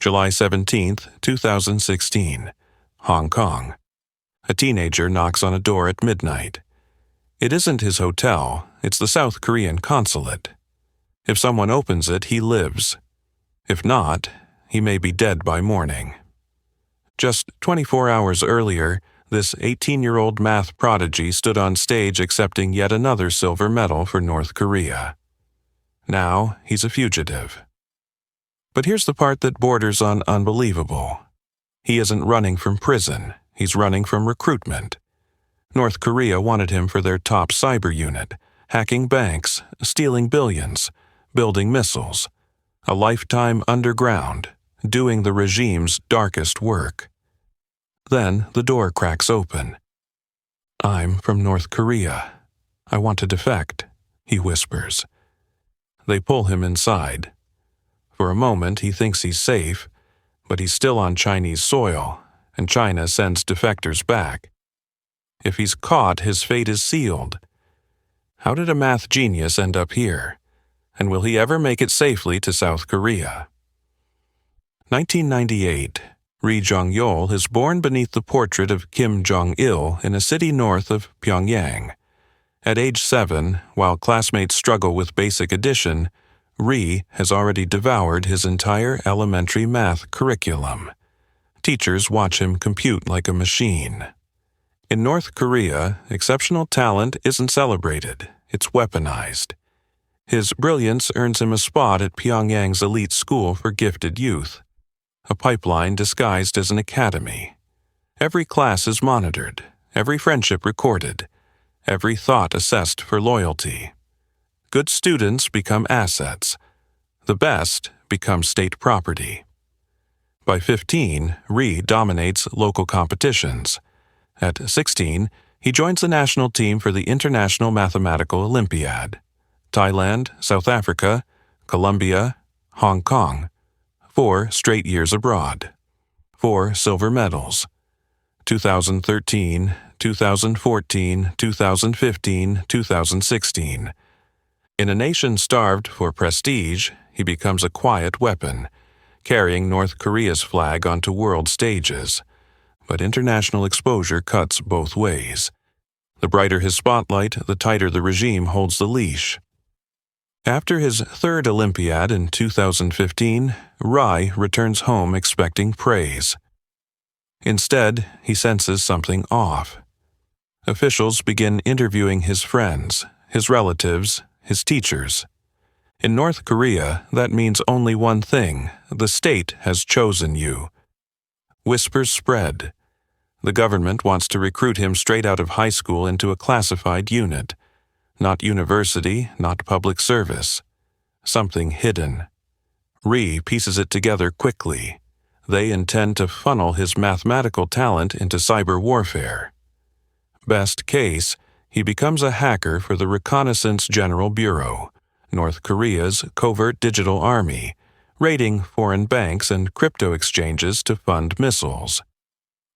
July 17, 2016, Hong Kong. A teenager knocks on a door at midnight. It isn't his hotel, it's the South Korean consulate. If someone opens it, he lives. If not, he may be dead by morning. Just 24 hours earlier, this 18-year-old math prodigy stood on stage accepting yet another silver medal for North Korea. Now, he's a fugitive. But here's the part that borders on unbelievable. He isn't running from prison, he's running from recruitment. North Korea wanted him for their top cyber unit, hacking banks, stealing billions, building missiles, a lifetime underground, doing the regime's darkest work. Then the door cracks open. "I'm from North Korea. I want to defect," he whispers. They pull him inside. For a moment he thinks he's safe, but he's still on Chinese soil, and China sends defectors back. If he's caught, his fate is sealed. How did a math genius end up here? And will he ever make it safely to South Korea? 1998. Ri Jong-yeol is born beneath the portrait of Kim Jong-il in a city north of Pyongyang. At age 7, while classmates struggle with basic addition, Ri has already devoured his entire elementary math curriculum. Teachers watch him compute like a machine. In North Korea, exceptional talent isn't celebrated, it's weaponized. His brilliance earns him a spot at Pyongyang's elite school for gifted youth, a pipeline disguised as an academy. Every class is monitored, every friendship recorded, every thought assessed for loyalty. Good students become assets. The best become state property. By 15, Ri dominates local competitions. At 16, he joins the national team for the International Mathematical Olympiad. Thailand, South Africa, Colombia, Hong Kong. 4 straight years abroad. 4 silver medals. 2013, 2014, 2015, 2016. In a nation starved for prestige, he becomes a quiet weapon, carrying North Korea's flag onto world stages. But international exposure cuts both ways. The brighter his spotlight, the tighter the regime holds the leash. After his 3rd Olympiad in 2015, Ri returns home expecting praise. Instead, he senses something off. Officials begin interviewing his friends, his relatives, his teachers. In North Korea, that means only one thing: the state has chosen you. Whispers spread. The government wants to recruit him straight out of high school into a classified unit. Not university, not public service. Something hidden. Ri pieces it together quickly. They intend to funnel his mathematical talent into cyber warfare. Best case, he becomes a hacker for the Reconnaissance General Bureau, North Korea's covert digital army, raiding foreign banks and crypto exchanges to fund missiles.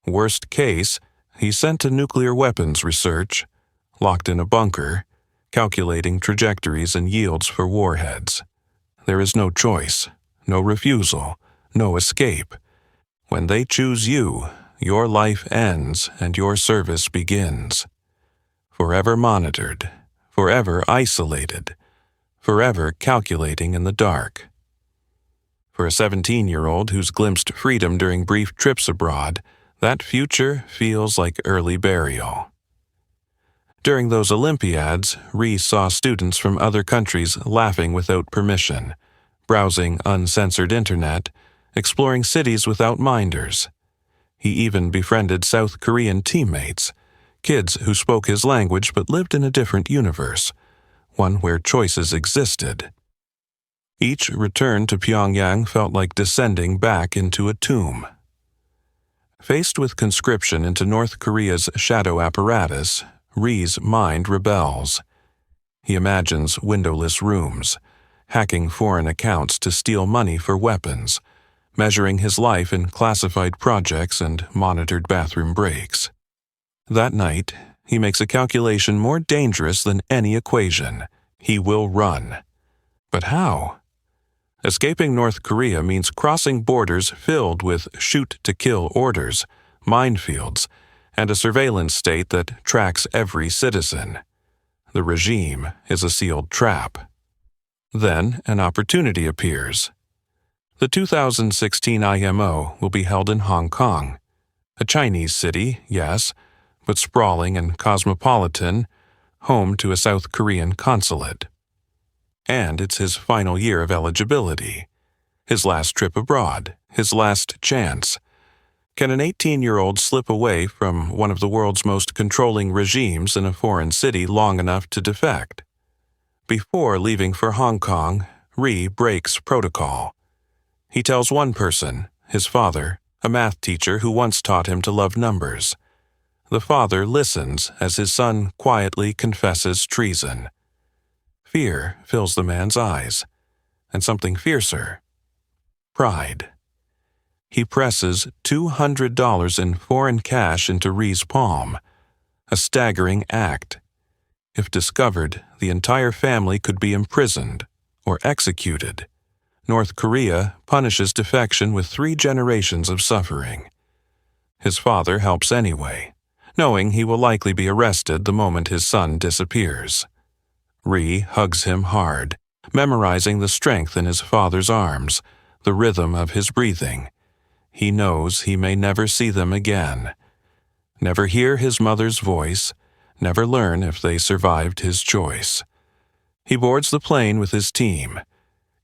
Worst case, he's sent to nuclear weapons research, locked in a bunker, calculating trajectories and yields for warheads. There is no choice, no refusal, no escape. When they choose you, your life ends and your service begins. Forever monitored, forever isolated, forever calculating in the dark. For a 17-year-old who's glimpsed freedom during brief trips abroad, that future feels like early burial. During those Olympiads, Ri saw students from other countries laughing without permission, browsing uncensored internet, exploring cities without minders. He even befriended South Korean teammates, kids who spoke his language but lived in a different universe, one where choices existed. Each return to Pyongyang felt like descending back into a tomb. Faced with conscription into North Korea's shadow apparatus, Ri's mind rebels. He imagines windowless rooms, hacking foreign accounts to steal money for weapons, measuring his life in classified projects and monitored bathroom breaks. That night, he makes a calculation more dangerous than any equation. He will run. But how? Escaping North Korea means crossing borders filled with shoot-to-kill orders, minefields, and a surveillance state that tracks every citizen. The regime is a sealed trap. Then an opportunity appears. The 2016 IMO will be held in Hong Kong, a Chinese city, yes, but sprawling and cosmopolitan, home to a South Korean consulate. And it's his final year of eligibility, his last trip abroad, his last chance. Can an 18-year-old slip away from one of the world's most controlling regimes in a foreign city long enough to defect? Before leaving for Hong Kong, Ri breaks protocol. He tells one person, his father, a math teacher who once taught him to love numbers. The father listens as his son quietly confesses treason. Fear fills the man's eyes, and something fiercer: pride. He presses $200 in foreign cash into Ri's palm, a staggering act. If discovered, the entire family could be imprisoned or executed. North Korea punishes defection with 3 generations of suffering. His father helps anyway, knowing he will likely be arrested the moment his son disappears. Ri hugs him hard, memorizing the strength in his father's arms, the rhythm of his breathing. He knows he may never see them again, never hear his mother's voice, never learn if they survived his choice. He boards the plane with his team,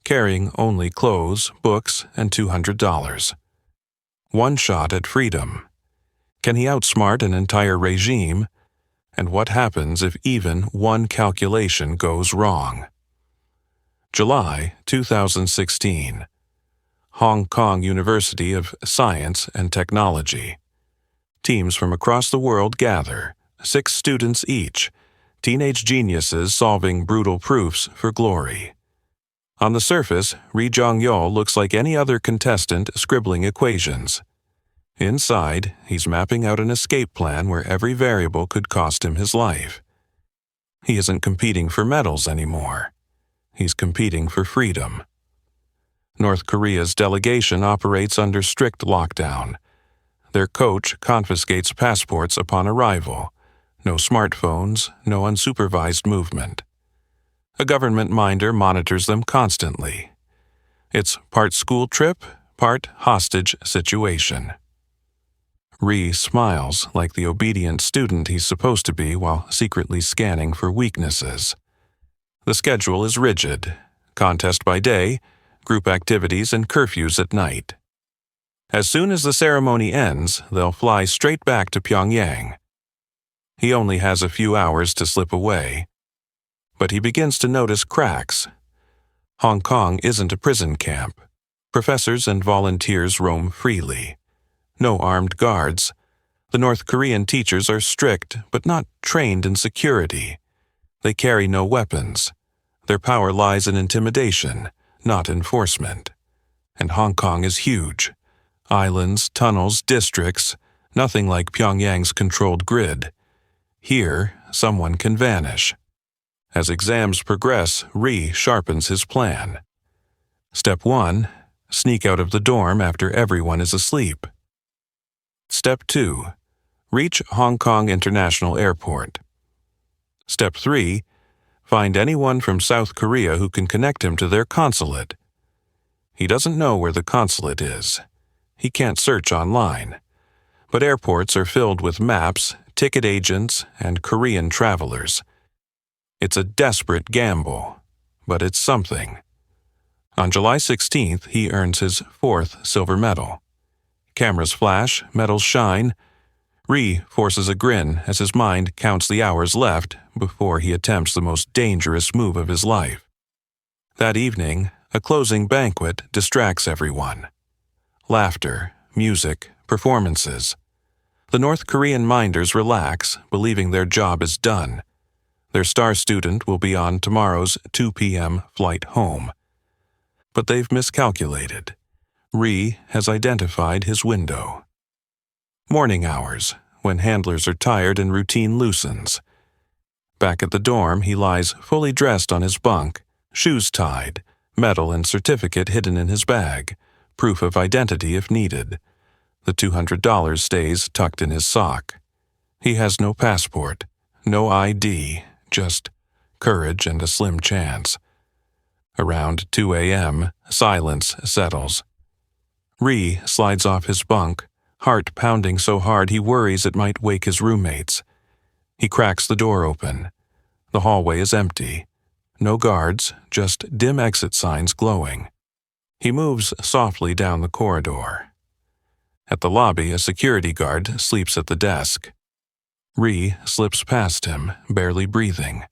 carrying only clothes, books, and $200. One shot at freedom. Can he outsmart an entire regime? And what happens if even one calculation goes wrong? July 2016. Hong Kong University of Science and Technology. Teams from across the world gather, 6 students each, teenage geniuses solving brutal proofs for glory. On the surface, Ri Jong-yo looks like any other contestant scribbling equations. Inside, he's mapping out an escape plan where every variable could cost him his life. He isn't competing for medals anymore. He's competing for freedom. North Korea's delegation operates under strict lockdown. Their coach confiscates passports upon arrival. No smartphones, no unsupervised movement. A government minder monitors them constantly. It's part school trip, part hostage situation. Ri smiles like the obedient student he's supposed to be while secretly scanning for weaknesses. The schedule is rigid: contest by day, group activities, and curfews at night. As soon as the ceremony ends, they'll fly straight back to Pyongyang. He only has a few hours to slip away. But he begins to notice cracks. Hong Kong isn't a prison camp. Professors and volunteers roam freely. No armed guards. The North Korean teachers are strict, but not trained in security. They carry no weapons. Their power lies in intimidation, not enforcement. And Hong Kong is huge. Islands, tunnels, districts, nothing like Pyongyang's controlled grid. Here, someone can vanish. As exams progress, Ri sharpens his plan. Step 1, sneak out of the dorm after everyone is asleep. Step 2, reach Hong Kong International Airport. Step 3, find anyone from South Korea who can connect him to their consulate. He doesn't know where the consulate is. He can't search online. But airports are filled with maps, ticket agents, and Korean travelers. It's a desperate gamble, but it's something. On July 16th, he earns his 4th silver medal. Cameras flash, medals shine. Ri forces a grin as his mind counts the hours left before he attempts the most dangerous move of his life. That evening, a closing banquet distracts everyone. Laughter, music, performances. The North Korean minders relax, believing their job is done. Their star student will be on tomorrow's 2 p.m. flight home. But they've miscalculated. Ri has identified his window. Morning hours, when handlers are tired and routine loosens. Back at the dorm, he lies fully dressed on his bunk, shoes tied, medal and certificate hidden in his bag, proof of identity if needed. The $200 stays tucked in his sock. He has no passport, no ID, just courage and a slim chance. Around 2 a.m., silence settles. Rhee slides off his bunk, heart pounding so hard he worries it might wake his roommates. He cracks the door open. The hallway is empty. No guards, just dim exit signs glowing. He moves softly down the corridor. At the lobby, a security guard sleeps at the desk. Rhee slips past him, barely breathing.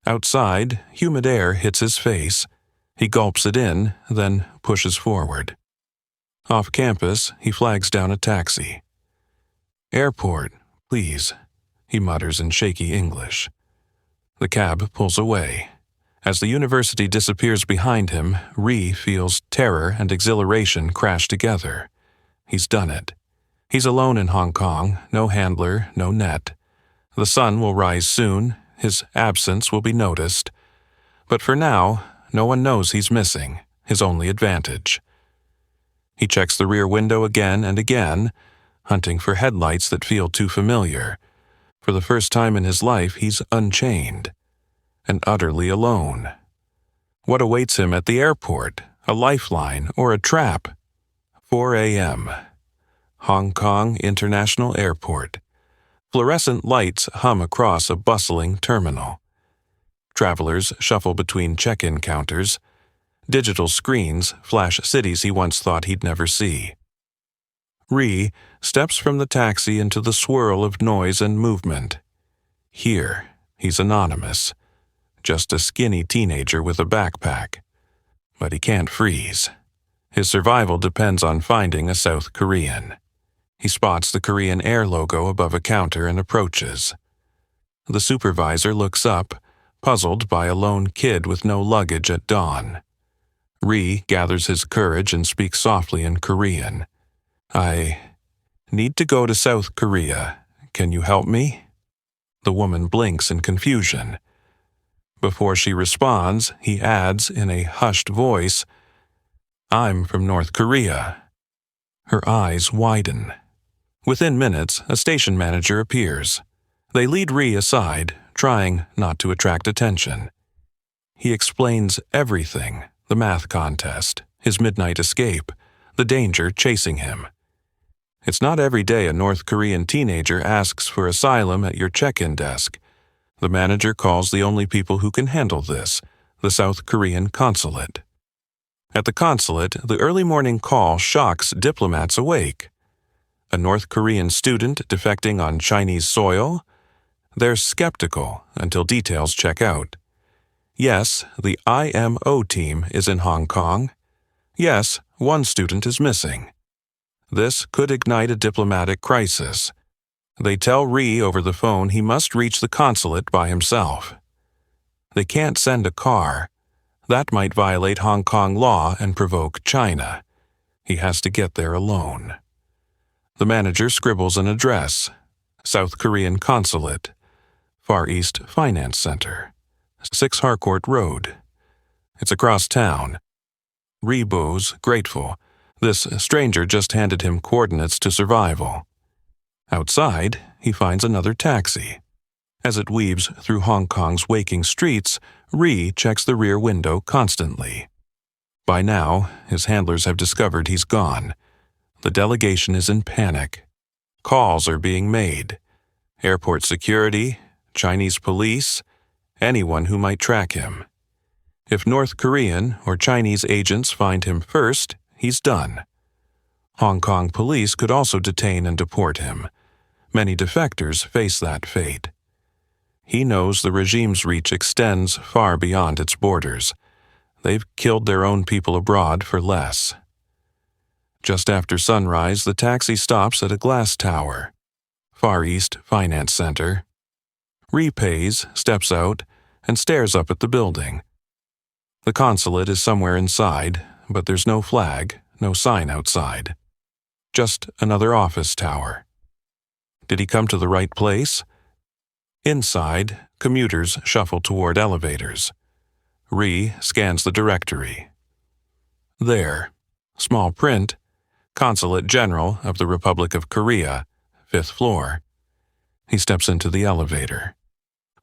Outside, humid air hits his face. He gulps it in, then pushes forward. Off campus, he flags down a taxi. "Airport, please," he mutters in shaky English. The cab pulls away. As the university disappears behind him, Rhee feels terror and exhilaration crash together. He's done it. He's alone in Hong Kong, no handler, no net. The sun will rise soon, his absence will be noticed. But for now, no one knows he's missing, his only advantage. He checks the rear window again and again, hunting for headlights that feel too familiar. For the first time in his life, he's unchained and utterly alone. What awaits him at the airport? A lifeline or a trap? 4 a.m. Hong Kong International Airport. Fluorescent lights hum across a bustling terminal. Travelers shuffle between check-in counters. Digital screens flash cities he once thought he'd never see. Rhee steps from the taxi into the swirl of noise and movement. Here, he's anonymous. Just a skinny teenager with a backpack. But he can't freeze. His survival depends on finding a South Korean. He spots the Korean Air logo above a counter and approaches. The supervisor looks up, puzzled by a lone kid with no luggage at dawn. Rhee gathers his courage and speaks softly in Korean. "I need to go to South Korea. Can you help me?" The woman blinks in confusion. Before she responds, he adds in a hushed voice, "I'm from North Korea." Her eyes widen. Within minutes, a station manager appears. They lead Rhee aside, trying not to attract attention. He explains everything, the math contest, his midnight escape, the danger chasing him. It's not every day a North Korean teenager asks for asylum at your check-in desk. The manager calls the only people who can handle this, the South Korean consulate. At the consulate, the early morning call shocks diplomats awake. A North Korean student defecting on Chinese soil? They're skeptical until details check out. Yes, the IMO team is in Hong Kong. Yes, one student is missing. This could ignite a diplomatic crisis. They tell Rhee over the phone he must reach the consulate by himself. They can't send a car. That might violate Hong Kong law and provoke China. He has to get there alone. The manager scribbles an address. South Korean Consulate. Far East Finance Center. 6 Harcourt Road. It's across town. Rhee bows, grateful. This stranger just handed him coordinates to survival. Outside, he finds another taxi. As it weaves through Hong Kong's waking streets, Rhee checks the rear window constantly. By now, his handlers have discovered he's gone. The delegation is in panic. Calls are being made. Airport security, Chinese police, anyone who might track him. If North Korean or Chinese agents find him first, he's done. Hong Kong police could also detain and deport him. Many defectors face that fate. He knows the regime's reach extends far beyond its borders. They've killed their own people abroad for less. Just after sunrise, the taxi stops at a glass tower. Far East Finance Center. Rhee pays, steps out, and stares up at the building. The consulate is somewhere inside, but there's no flag, no sign outside. Just another office tower. Did he come to the right place? Inside, commuters shuffle toward elevators. Ri scans the directory. There, small print, Consulate General of the Republic of Korea, 5th floor. He steps into the elevator.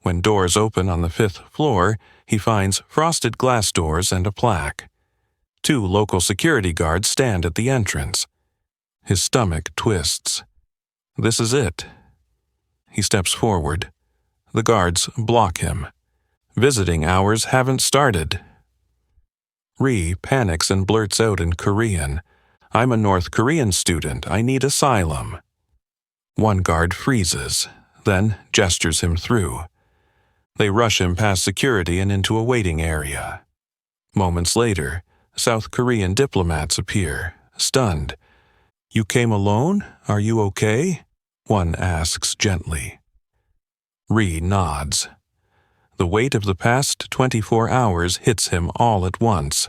When doors open on the 5th floor, he finds frosted glass doors and a plaque. 2 local security guards stand at the entrance. His stomach twists. This is it. He steps forward. The guards block him. Visiting hours haven't started. Ri panics and blurts out in Korean, "I'm a North Korean student. I need asylum." One guard freezes, then gestures him through. They rush him past security and into a waiting area. Moments later, South Korean diplomats appear, stunned. "You came alone? Are you okay?" one asks gently. Ri nods. The weight of the past 24 hours hits him all at once.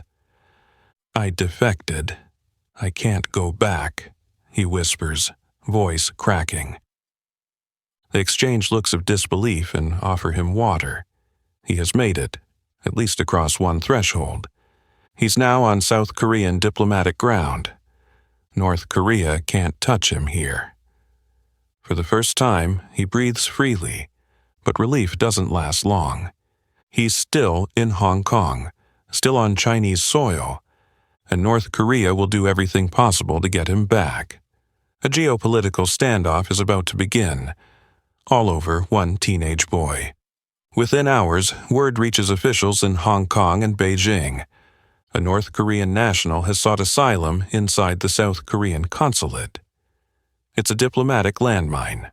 "I defected. I can't go back," he whispers, voice cracking. They exchange looks of disbelief and offer him water. He has made it, at least across one threshold. He's now on South Korean diplomatic ground. North Korea can't touch him here. For the first time, he breathes freely, but relief doesn't last long. He's still in Hong Kong, still on Chinese soil, and North Korea will do everything possible to get him back. A geopolitical standoff is about to begin, all over one teenage boy. Within hours, word reaches officials in Hong Kong and Beijing. A North Korean national has sought asylum inside the South Korean consulate. It's a diplomatic landmine.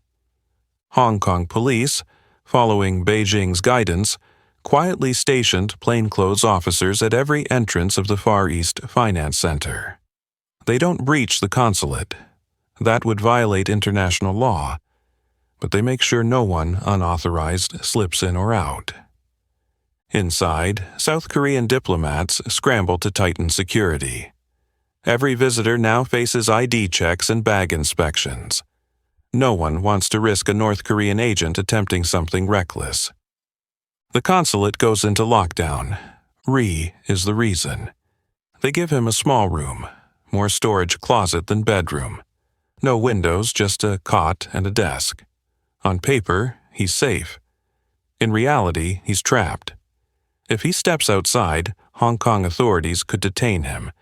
Hong Kong police, following Beijing's guidance, quietly stationed plainclothes officers at every entrance of the Far East Finance Center. They don't breach the consulate. That would violate international law, but they make sure no one unauthorized slips in or out. Inside, South Korean diplomats scramble to tighten security. Every visitor now faces ID checks and bag inspections. No one wants to risk a North Korean agent attempting something reckless. The consulate goes into lockdown. Ri is the reason. They give him a small room, more storage closet than bedroom. No windows, just a cot and a desk. On paper, he's safe. In reality, he's trapped. If he steps outside, Hong Kong authorities could detain him,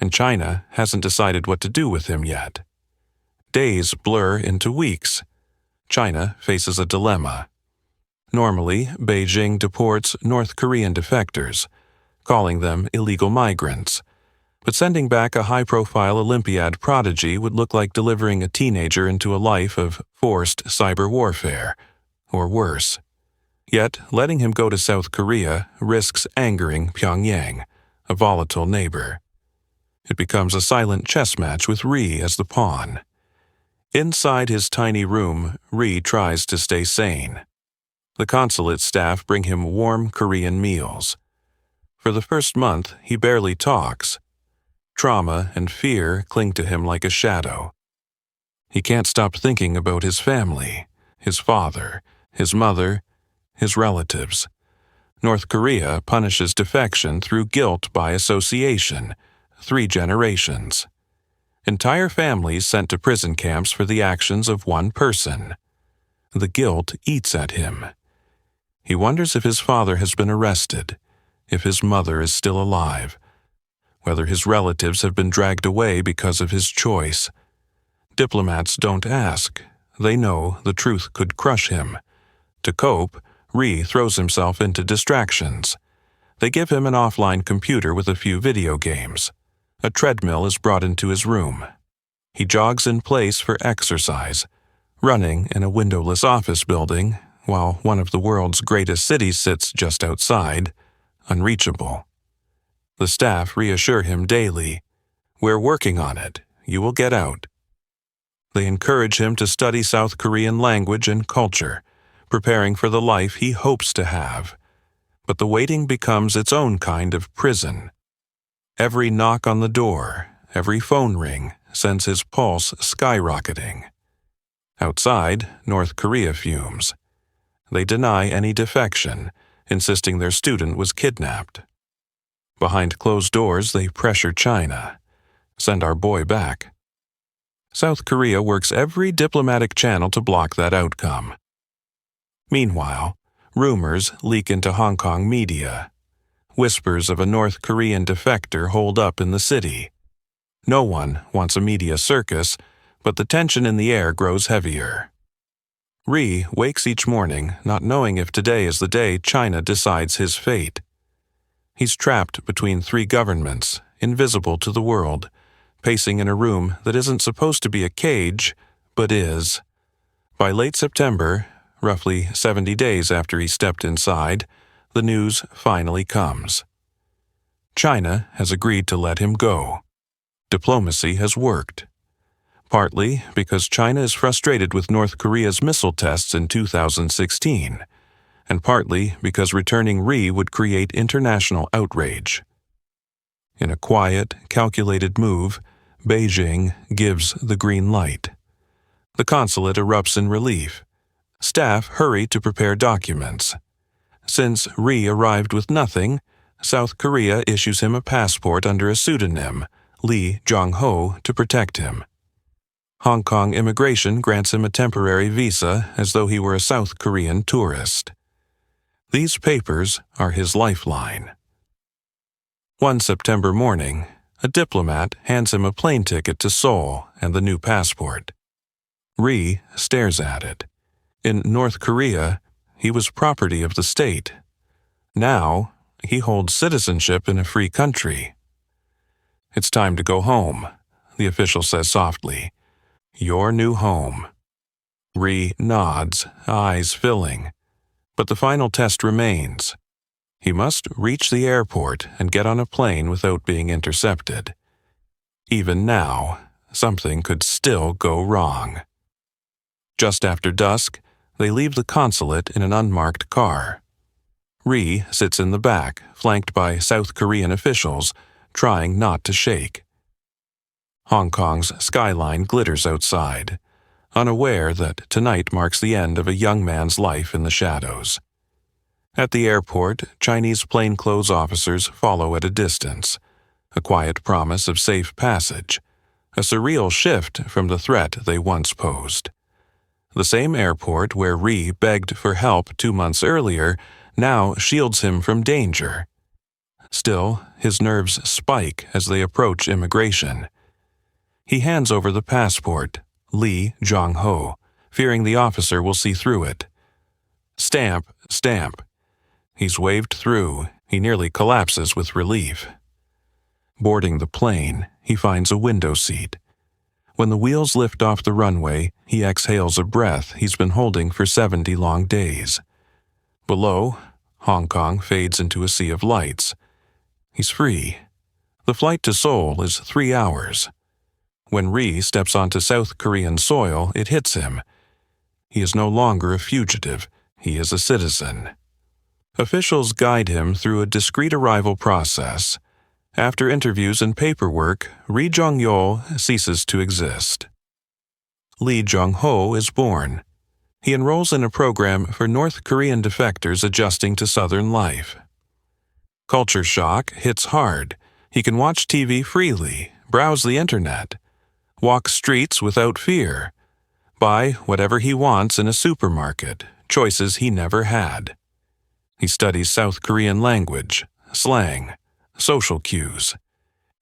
and China hasn't decided what to do with him yet. Days blur into weeks. China faces a dilemma. Normally, Beijing deports North Korean defectors, calling them illegal migrants. But sending back a high-profile Olympiad prodigy would look like delivering a teenager into a life of forced cyber warfare, or worse. Yet, letting him go to South Korea risks angering Pyongyang, a volatile neighbor. It becomes a silent chess match with Ri as the pawn. Inside his tiny room, Ri tries to stay sane. The consulate staff bring him warm Korean meals. For the first month, he barely talks. Trauma and fear cling to him like a shadow. He can't stop thinking about his family, his father, his mother, his relatives. North Korea punishes defection through guilt by association, 3 generations. Entire families sent to prison camps for the actions of one person. The guilt eats at him. He wonders if his father has been arrested, if his mother is still alive, whether his relatives have been dragged away because of his choice. Diplomats don't ask. They know the truth could crush him. To cope, Ri throws himself into distractions. They give him an offline computer with a few video games. A treadmill is brought into his room. He jogs in place for exercise, running in a windowless office building, while one of the world's greatest cities sits just outside, unreachable. The staff reassure him daily, "We're working on it. You will get out." They encourage him to study South Korean language and culture, preparing for the life he hopes to have. But the waiting becomes its own kind of prison. Every knock on the door, every phone ring, sends his pulse skyrocketing. Outside, North Korea fumes. They deny any defection, insisting their student was kidnapped. Behind closed doors, they pressure China. Send our boy back. South Korea works every diplomatic channel to block that outcome. Meanwhile, rumors leak into Hong Kong media. Whispers of a North Korean defector hold up in the city. No one wants a media circus, but the tension in the air grows heavier. Ri wakes each morning not knowing if today is the day China decides his fate. He's trapped between three governments, invisible to the world, pacing in a room that isn't supposed to be a cage, but is. By late September, roughly 70 days after he stepped inside, the news finally comes. China has agreed to let him go. Diplomacy has worked. Partly because China is frustrated with North Korea's missile tests in 2016, and partly because returning Ri would create international outrage. In a quiet, calculated move, Beijing gives the green light. The consulate erupts in relief. Staff hurry to prepare documents. Since Ri arrived with nothing, South Korea issues him a passport under a pseudonym, Lee Jong-ho, to protect him. Hong Kong immigration grants him a temporary visa as though he were a South Korean tourist. These papers are his lifeline. One September morning, a diplomat hands him a plane ticket to Seoul and the new passport. Ri stares at it. In North Korea, he was property of the state. Now, he holds citizenship in a free country. "It's time to go home," the official says softly. "Your new home." Ri nods, eyes filling. But the final test remains. He must reach the airport and get on a plane without being intercepted. Even now, something could still go wrong. Just after dusk, they leave the consulate in an unmarked car. Ri sits in the back, flanked by South Korean officials, trying not to shake. Hong Kong's skyline glitters outside, unaware that tonight marks the end of a young man's life in the shadows. At the airport, Chinese plainclothes officers follow at a distance, a quiet promise of safe passage, a surreal shift from the threat they once posed. The same airport where Ri begged for help 2 months earlier now shields him from danger. Still, his nerves spike as they approach immigration. He hands over the passport, Lee Jong-ho, fearing the officer will see through it. Stamp, stamp. He's waved through. He nearly collapses with relief. Boarding the plane, he finds a window seat. When the wheels lift off the runway, he exhales a breath he's been holding for 70 long days. Below, Hong Kong fades into a sea of lights. He's free. The flight to Seoul is 3 hours. When Ri steps onto South Korean soil, it hits him. He is no longer a fugitive. He is a citizen. Officials guide him through a discreet arrival process. After interviews and paperwork, Ri Jong-yo ceases to exist. Lee Jong-ho is born. He enrolls in a program for North Korean defectors adjusting to Southern life. Culture shock hits hard. He can watch TV freely, browse the internet, walk streets without fear, buy whatever he wants in a supermarket, choices he never had. He studies South Korean language, slang, social cues.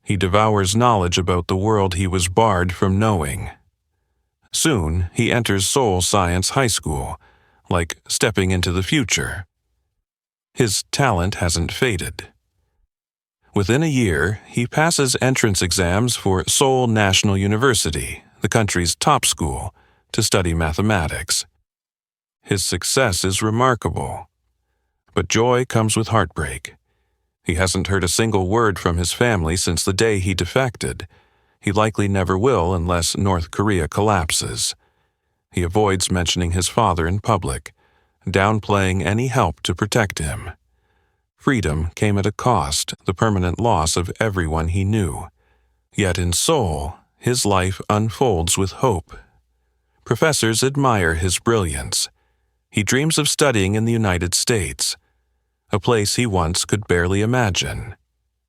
He devours knowledge about the world he was barred from knowing. Soon, he enters Seoul Science High School, like stepping into the future. His talent hasn't faded. Within a year, he passes entrance exams for Seoul National University, the country's top school, to study mathematics. His success is remarkable. But joy comes with heartbreak. He hasn't heard a single word from his family since the day he defected. He likely never will unless North Korea collapses. He avoids mentioning his father in public, downplaying any help to protect him. Freedom came at a cost, the permanent loss of everyone he knew. Yet in Seoul, his life unfolds with hope. Professors admire his brilliance. He dreams of studying in the United States, a place he once could barely imagine.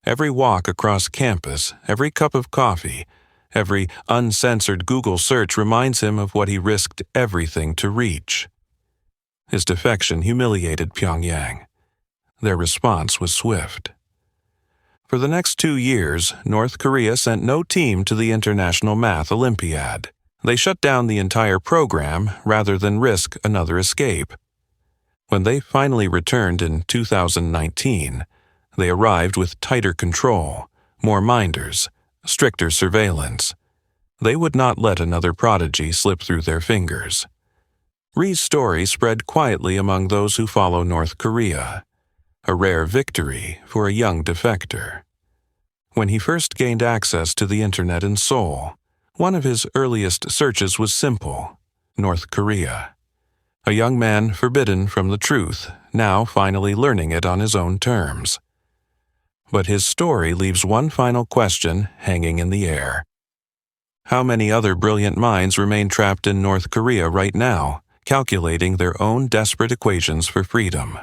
Every walk across campus, every cup of coffee, every uncensored Google search reminds him of what he risked everything to reach. His defection humiliated Pyongyang. Their response was swift. For the next 2 years, North Korea sent no team to the International Math Olympiad. They shut down the entire program rather than risk another escape. When they finally returned in 2019, they arrived with tighter control, more minders, stricter surveillance. They would not let another prodigy slip through their fingers. Ri's story spread quietly among those who follow North Korea, a rare victory for a young defector. When he first gained access to the internet in Seoul, one of his earliest searches was simple: North Korea. A young man forbidden from the truth, now finally learning it on his own terms. But his story leaves one final question hanging in the air. How many other brilliant minds remain trapped in North Korea right now, calculating their own desperate equations for freedom?